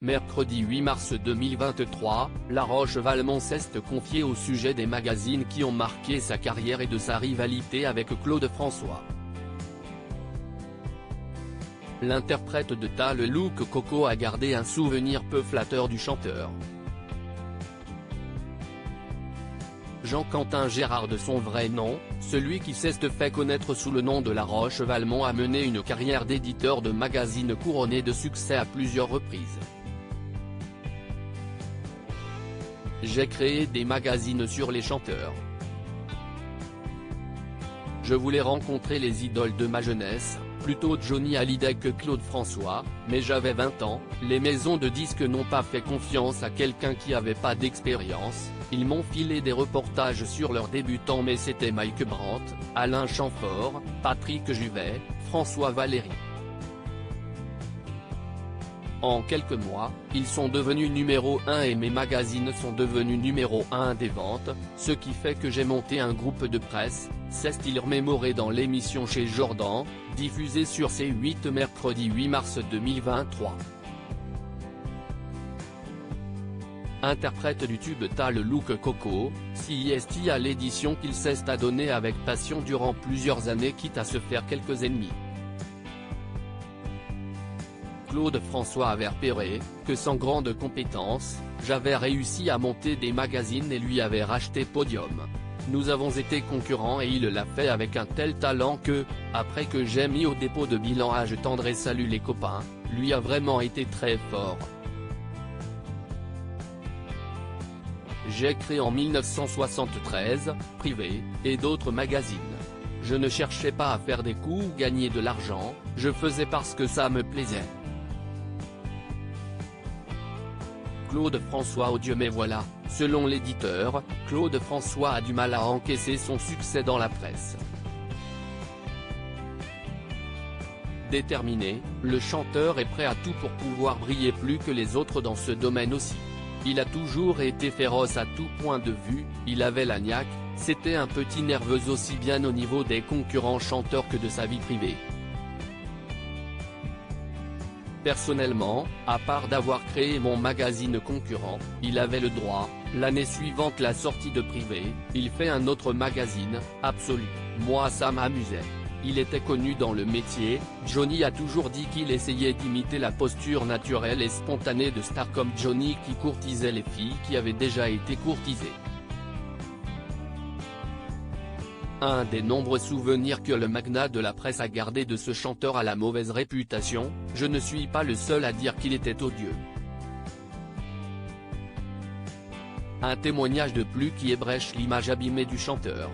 Mercredi 8 mars 2023, La Roche-Valmont s'est confiée au sujet des magazines qui ont marqué sa carrière et de sa rivalité avec Claude François. L'interprète de Ta le look Coco a gardé un souvenir peu flatteur du chanteur. Jean-Quentin Gérard de son vrai nom, celui qui s'est fait connaître sous le nom de La Roche-Valmont a mené une carrière d'éditeur de magazines couronnée de succès à plusieurs reprises. J'ai créé des magazines sur les chanteurs. Je voulais rencontrer les idoles de ma jeunesse, plutôt Johnny Hallyday que Claude François, mais j'avais 20 ans, les maisons de disques n'ont pas fait confiance à quelqu'un qui avait pas d'expérience, ils m'ont filé des reportages sur leurs débutants mais c'était Mike Brandt, Alain Chamfort, Patrick Juvet, François Valéry. En quelques mois, ils sont devenus numéro 1 et mes magazines sont devenus numéro 1 des ventes, ce qui fait que j'ai monté un groupe de presse, s'est-il remémoré dans l'émission Chez Jordan, diffusée sur C8 mercredi 8 mars 2023. Interprète du tube Ta le look Coco, CIST à l'édition qu'il s'est adonné avec passion durant plusieurs années quitte à se faire quelques ennemis. Claude François avait repéré que sans grande compétence, j'avais réussi à monter des magazines et lui avait racheté Podium. Nous avons été concurrents et il l'a fait avec un tel talent que, après que j'ai mis au dépôt de bilan Je tendrai salut les copains, lui a vraiment été très fort. J'ai créé en 1973, Privé, et d'autres magazines. Je ne cherchais pas à faire des coups ou gagner de l'argent, je faisais parce que ça me plaisait. Claude François odieux mais voilà, selon l'éditeur, Claude François a du mal à encaisser son succès dans la presse. Déterminé, le chanteur est prêt à tout pour pouvoir briller plus que les autres dans ce domaine aussi. Il a toujours été féroce à tout point de vue, il avait la niaque, c'était un petit nerveux aussi bien au niveau des concurrents chanteurs que de sa vie privée. Personnellement, à part d'avoir créé mon magazine concurrent, il avait le droit, l'année suivante la sortie de Privé, il fait un autre magazine, Absolu. Moi ça m'amusait. Il était connu dans le métier, Johnny a toujours dit qu'il essayait d'imiter la posture naturelle et spontanée de stars comme Johnny qui courtisait les filles qui avaient déjà été courtisées. Un des nombreux souvenirs que le magnat de la presse a gardé de ce chanteur à la mauvaise réputation, je ne suis pas le seul à dire qu'il était odieux. Un témoignage de plus qui ébrèche l'image abîmée du chanteur.